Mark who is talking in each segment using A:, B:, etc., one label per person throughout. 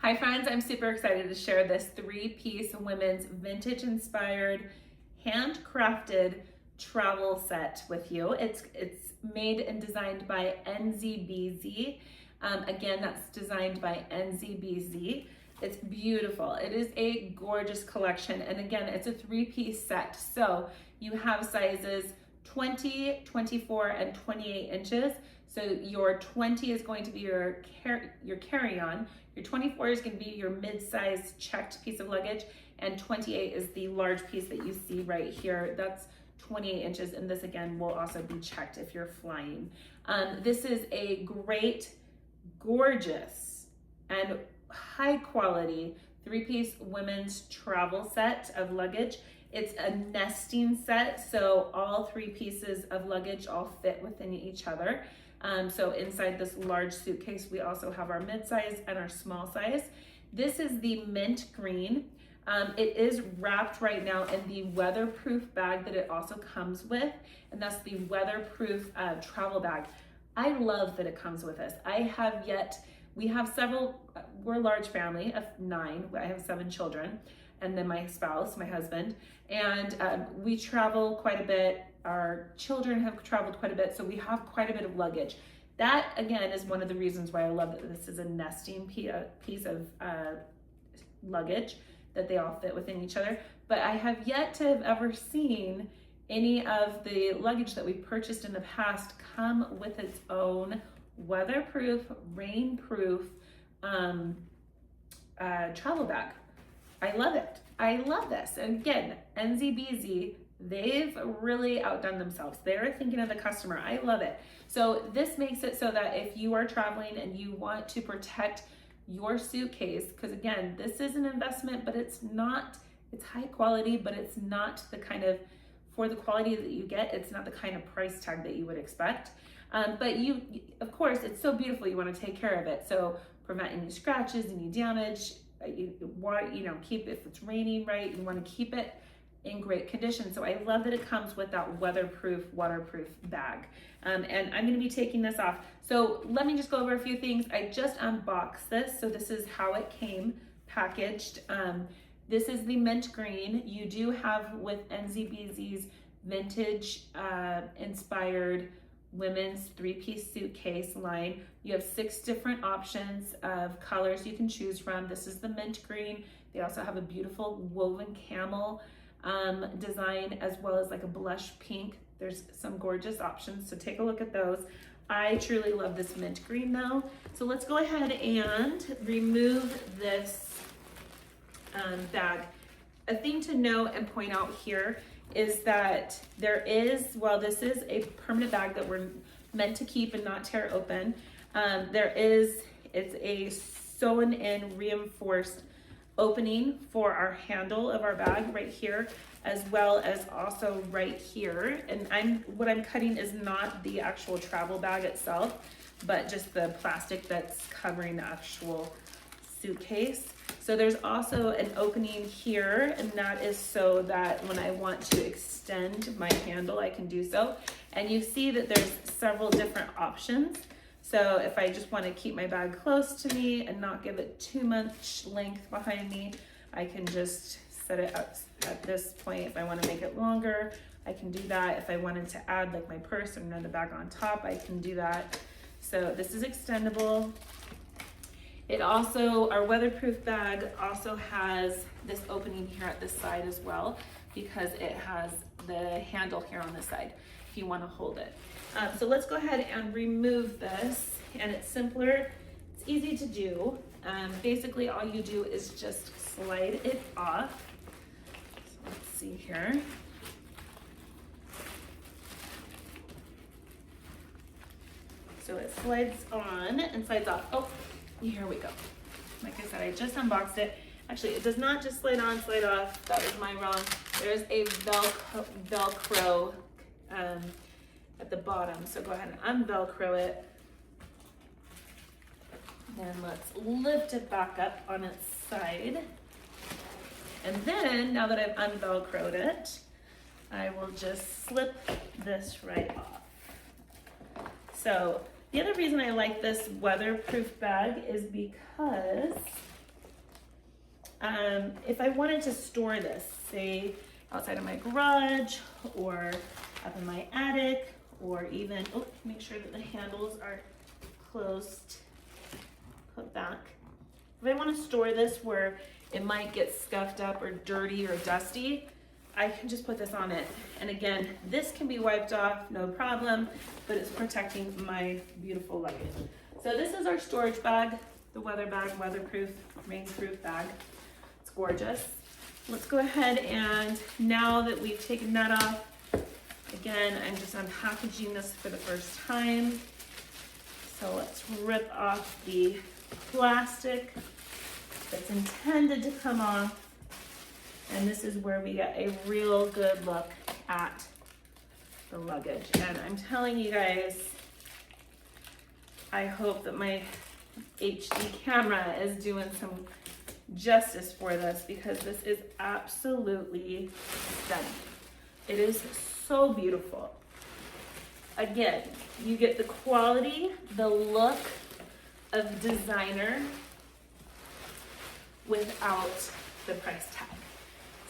A: Hi friends, I'm super excited to share this three-piece women's vintage inspired, handcrafted travel set with you. It's made and designed by NZBZ. Again, that's designed by NZBZ. It's beautiful. It is a gorgeous collection. And again, it's a three-piece set. So you have sizes 20, 24, and 28 inches. So your 20 is going to be your carry-on. Your 24 is going to be your mid-size checked piece of luggage, and 28 is the large piece that you see right here. That's 28 inches, and this again will also be checked if you're flying. This is a great, gorgeous, and high quality three-piece women's travel set of luggage. It's a nesting set, so all three pieces of luggage all fit within each other. So inside this large suitcase, we also have our mid-size and our small size. This is the mint green. It is wrapped right now in the weatherproof bag that it also comes with, and that's the weatherproof travel bag. I love that it comes with us. We have several, we're a large family of 9. I have 7 children, and then my spouse, my husband, and we travel quite a bit. Our children have traveled quite a bit, so we have quite a bit of luggage. That, again, is one of the reasons why I love that this is a nesting piece of luggage, that they all fit within each other. But I have yet to have ever seen any of the luggage that we purchased in the past come with its own weatherproof, rainproof travel bag. I love it. I love this. And again, NZBZ, they've really outdone themselves. They're thinking of the customer. I love it. So this makes it so that if you are traveling and you want to protect your suitcase, because again, this is an investment, but it's high quality, but it's not the kind of, for the quality that you get, it's not the kind of price tag that you would expect. But of course, it's so beautiful, you want to take care of it. So prevent any scratches, any damage. You want, keep, if it's raining, right, you want to keep it in great condition. So I love that it comes with that weatherproof, waterproof bag. And I'm going to be taking this off. So let me just go over a few things. I just unboxed this. So this is how it came packaged. This is the mint green. You do have with NZBZ's vintage inspired women's three-piece suitcase line. You have 6 different options of colors you can choose from. This is the mint green. They also have a beautiful woven camel design, as well as like a blush pink. There's some gorgeous options, so take a look at those. I truly love this mint green though. So let's go ahead and remove this bag. A thing to note and point out here is that while this is a permanent bag that we're meant to keep and not tear open, it's a sewn in reinforced opening for our handle of our bag right here, as well as also right here. And what I'm cutting is not the actual travel bag itself, but just the plastic that's covering the actual suitcase. So there's also an opening here, and that is so that when I want to extend my handle, I can do so. And you see that there's several different options. So if I just want to keep my bag close to me and not give it too much length behind me, I can just set it up at this point. If I want to make it longer, I can do that. If I wanted to add like my purse or another bag on top, I can do that. So this is extendable. Our weatherproof bag also has this opening here at this side as well, because it has the handle here on the side if you want to hold it. So let's go ahead and remove this, and it's simpler, it's easy to do. Basically all you do is just slide it off. So let's see here. So it slides on and slides off. Oh, here we go. Like I said, I just unboxed it. Actually, it does not just slide on, slide off. That was my wrong. There's a Velcro at the bottom. So go ahead and unvelcro it. Then let's lift it back up on its side. And then, now that I've unvelcroed it, I will just slip this right off. So the other reason I like this weatherproof bag is because if I wanted to store this, say outside of my garage or up in my attic, or even, oh, make sure that the handles are closed, put back. If I want to store this where it might get scuffed up or dirty or dusty, I can just put this on it. And again, this can be wiped off, no problem, but it's protecting my beautiful luggage. So this is our storage bag, the weather bag, weatherproof, rainproof bag. It's gorgeous. Let's go ahead, and now that we've taken that off, again, I'm just unpackaging this for the first time. So let's rip off the plastic that's intended to come off. And this is where we get a real good look at the luggage. And I'm telling you guys, I hope that my HD camera is doing some justice for this, because this is absolutely stunning. It is so beautiful. Again, you get the quality, the look of designer without the price tag.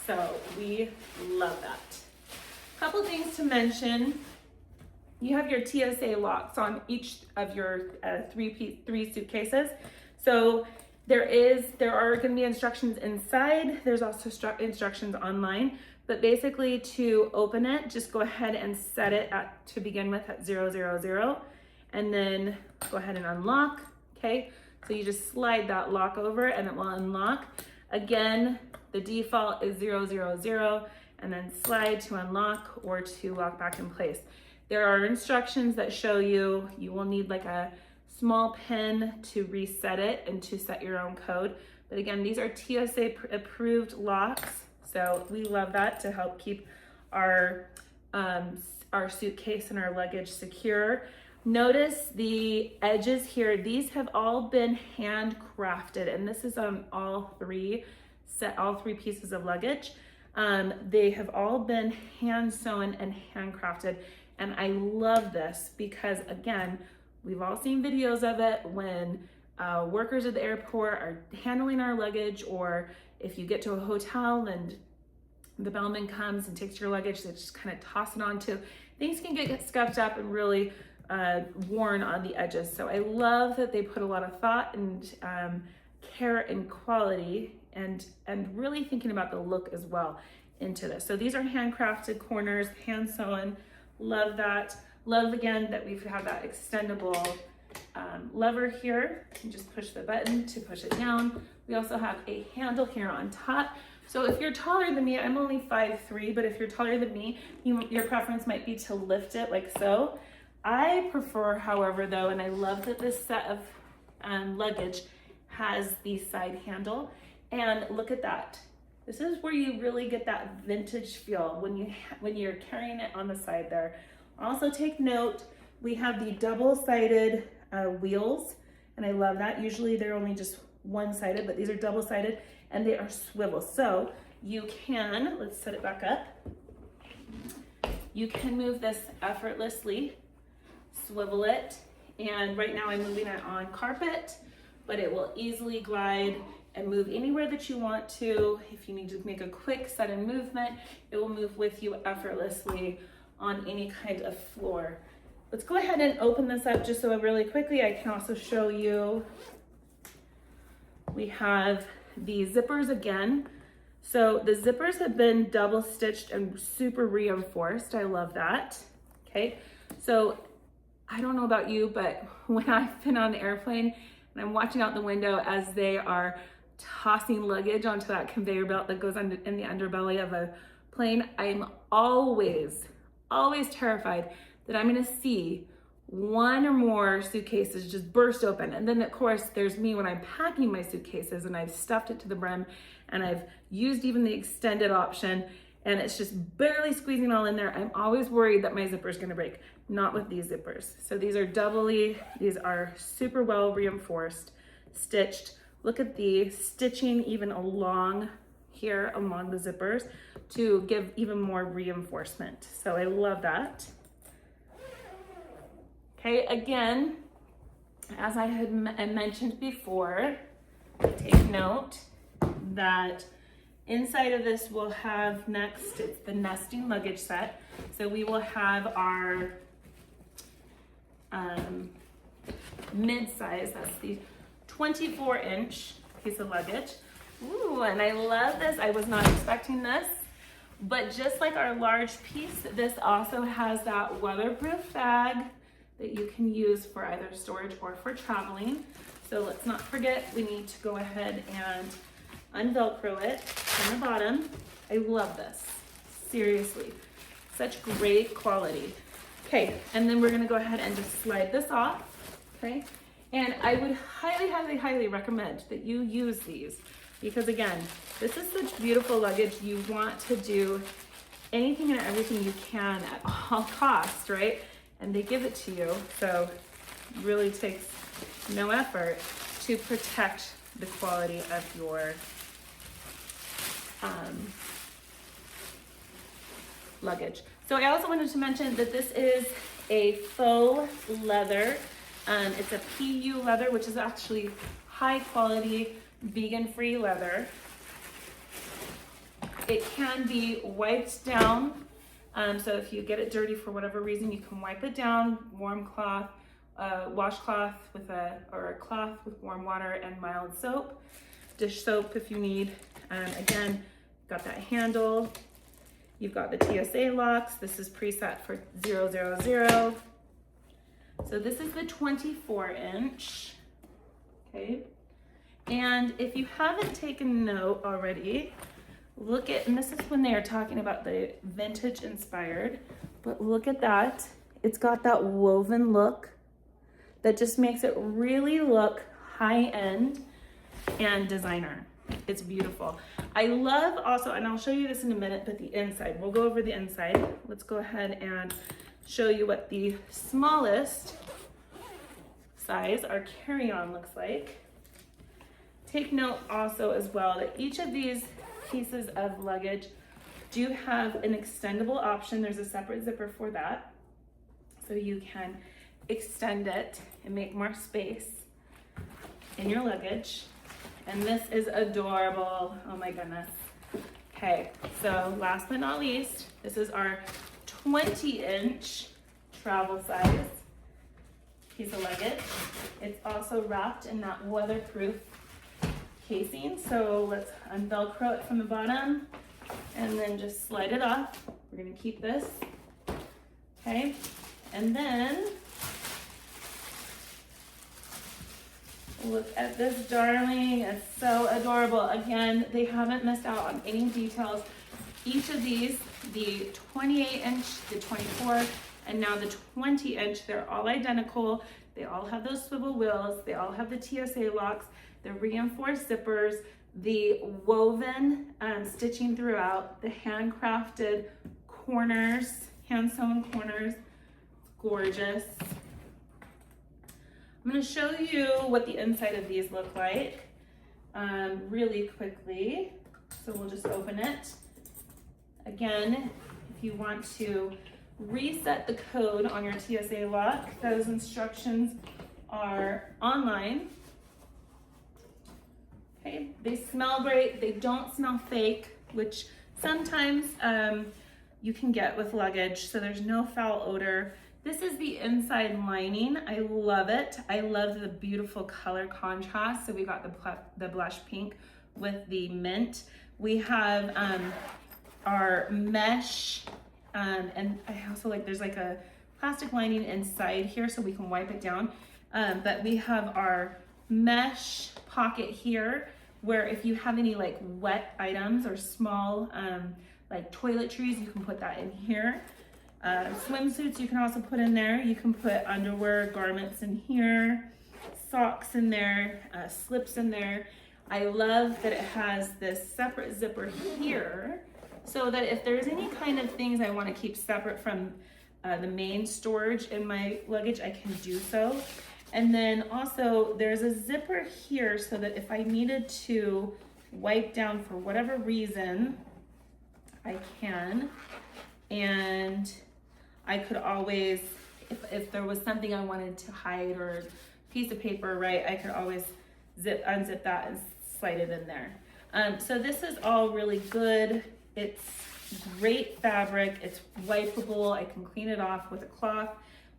A: So we love that. Couple things to mention. You have your TSA locks on each of your three suitcases. So there are going to be instructions inside. There's also instructions online. But basically, to open it, just go ahead and set it to begin with at 000, and then go ahead and unlock. Okay, so you just slide that lock over and it will unlock. Again, the default is 000, and then slide to unlock or to lock back in place. There are instructions that show you will need like a small pin to reset it and to set your own code. But again, these are TSA approved locks. So we love that to help keep our suitcase and our luggage secure. Notice the edges here. These have all been handcrafted, and this is on all three pieces of luggage. They have all been hand sewn and handcrafted. And I love this because, again, we've all seen videos of it when workers at the airport are handling our luggage, or if you get to a hotel and the bellman comes and takes your luggage, they just kind of toss it onto. Things can get scuffed up and really worn on the edges. So I love that they put a lot of thought and care and quality and really thinking about the look as well into this. So these are handcrafted corners, hand sewn. Love that. Love again that we have that extendable lever here. You just push the button to push it down. We also have a handle here on top. So if you're taller than me, I'm only 5'3", but if you're taller than me, your preference might be to lift it like so. I prefer, however, though, and I love that this set of luggage has the side handle. And look at that. This is where you really get that vintage feel when you're carrying it on the side there. Also take note, we have the double-sided wheels, and I love that. Usually they're only just one-sided, but these are double-sided, and they are swivel. So you can, let's set it back up. You can move this effortlessly, swivel it, and right now I'm moving it on carpet, but it will easily glide and move anywhere that you want to. If you need to make a quick sudden movement, it will move with you effortlessly on any kind of floor. Let's go ahead and open this up just so really quickly. I can also show you, we have the zippers again. So the zippers have been double stitched and super reinforced. I love that. Okay, so I don't know about you, but when I've been on the airplane and I'm watching out the window as they are tossing luggage onto that conveyor belt that goes in the underbelly of a plane, I'm always terrified that I'm gonna see one or more suitcases just burst open. And then of course there's me when I'm packing my suitcases and I've stuffed it to the brim and I've used even the extended option and it's just barely squeezing all in there. I'm always worried that my zipper is gonna break. Not with these zippers. So these are super well reinforced, stitched. Look at the stitching even along here along the zippers to give even more reinforcement. So I love that. Okay, again, as I had mentioned before, take note that inside of this we'll have next, it's the nesting luggage set. So we will have our mid-size, that's the 24-inch piece of luggage. Ooh, and I love this. I was not expecting this, but just like our large piece, this also has that weatherproof bag that you can use for either storage or for traveling. So let's not forget, we need to go ahead and unvelcro it from the bottom. I love this, seriously, such great quality. Okay, and then we're gonna go ahead and just slide this off, okay? And I would highly, highly, highly recommend that you use these because again, this is such beautiful luggage. You want to do anything and everything you can at all costs, right? And they give it to you, so it really takes no effort to protect the quality of your luggage. So I also wanted to mention that this is a faux leather. It's a PU leather, which is actually high quality, vegan-free leather. It can be wiped down. So if you get it dirty for whatever reason, you can wipe it down, warm cloth, washcloth or a cloth with warm water and mild soap, dish soap if you need. Again, got that handle. You've got the TSA locks. This is preset for 000. So this is the 24-inch, okay? And if you haven't taken note already, look at, and this is when they are talking about the vintage inspired, but look at that. It's got that woven look that just makes it really look high-end and designer. It's beautiful. I love also, and I'll show you this in a minute, but the inside, we'll go over the inside. Let's go ahead and show you what the smallest size, our carry-on, looks like. Take note also as well that each of these pieces of luggage do have an extendable option. There's a separate zipper for that. So you can extend it and make more space in your luggage. And this is adorable. Oh my goodness. Okay, so last but not least, this is our 20-inch travel size piece of luggage. It's also wrapped in that weatherproof casing. So let's unvelcro it from the bottom and then just slide it off. We're gonna keep this, okay? And then look at this darling, it's so adorable. Again, they haven't missed out on any details. Each of these, the 28-inch, the 24, and now the 20-inch, they're all identical. They all have those swivel wheels. They all have the TSA locks, the reinforced zippers, the woven stitching throughout, the handcrafted corners, hand-sewn corners. Gorgeous. I'm going to show you what the inside of these look like really quickly. So we'll just open it. Again, if you want to reset the code on your TSA lock, those instructions are online. Okay, they smell great. They don't smell fake, which sometimes you can get with luggage. So there's no foul odor. This is the inside lining. I love it. I love the beautiful color contrast. So we got the blush pink with the mint. We have our mesh, and I also like, there's like a plastic lining inside here so we can wipe it down. But we have our mesh pocket here where if you have any like wet items or small like toiletries, you can put that in here. Swimsuits you can also put in there. You can put underwear, garments in here, socks in there, slips in there. I love that it has this separate zipper here so that if there's any kind of things I want to keep separate from the main storage in my luggage, I can do so. And then also there's a zipper here so that if I needed to wipe down for whatever reason, I can. And I could always, if there was something I wanted to hide or a piece of paper, right, I could always unzip that and slide it in there. So this is all really good. It's great fabric. It's wipeable. I can clean it off with a cloth,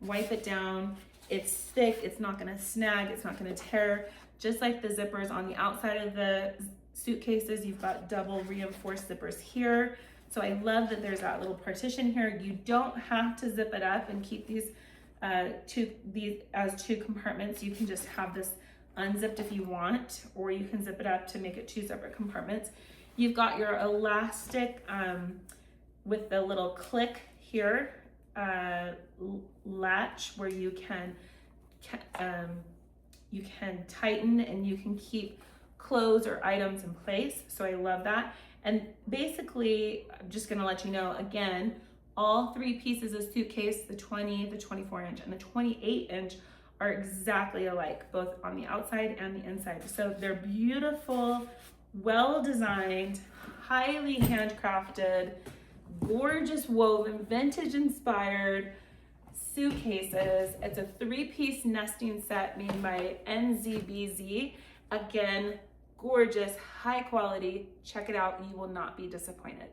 A: wipe it down. It's thick. It's not going to snag. It's not going to tear. Just like the zippers on the outside of the suitcases, you've got double reinforced zippers here. So I love that there's that little partition here. You don't have to zip it up and keep these as two compartments. You can just have this unzipped if you want, or you can zip it up to make it two separate compartments. You've got your elastic with the little click here, latch where you can tighten and you can keep clothes or items in place. So I love that. And basically, I'm just gonna let you know again, all three pieces of Suitcase, the 20, the 24 inch, and the 28 inch are exactly alike, both on the outside and the inside. So they're beautiful, well-designed, highly handcrafted, gorgeous woven, vintage inspired suitcases. It's a 3-piece nesting set made by NZBZ. Again, gorgeous, high quality. Check it out. You will not be disappointed.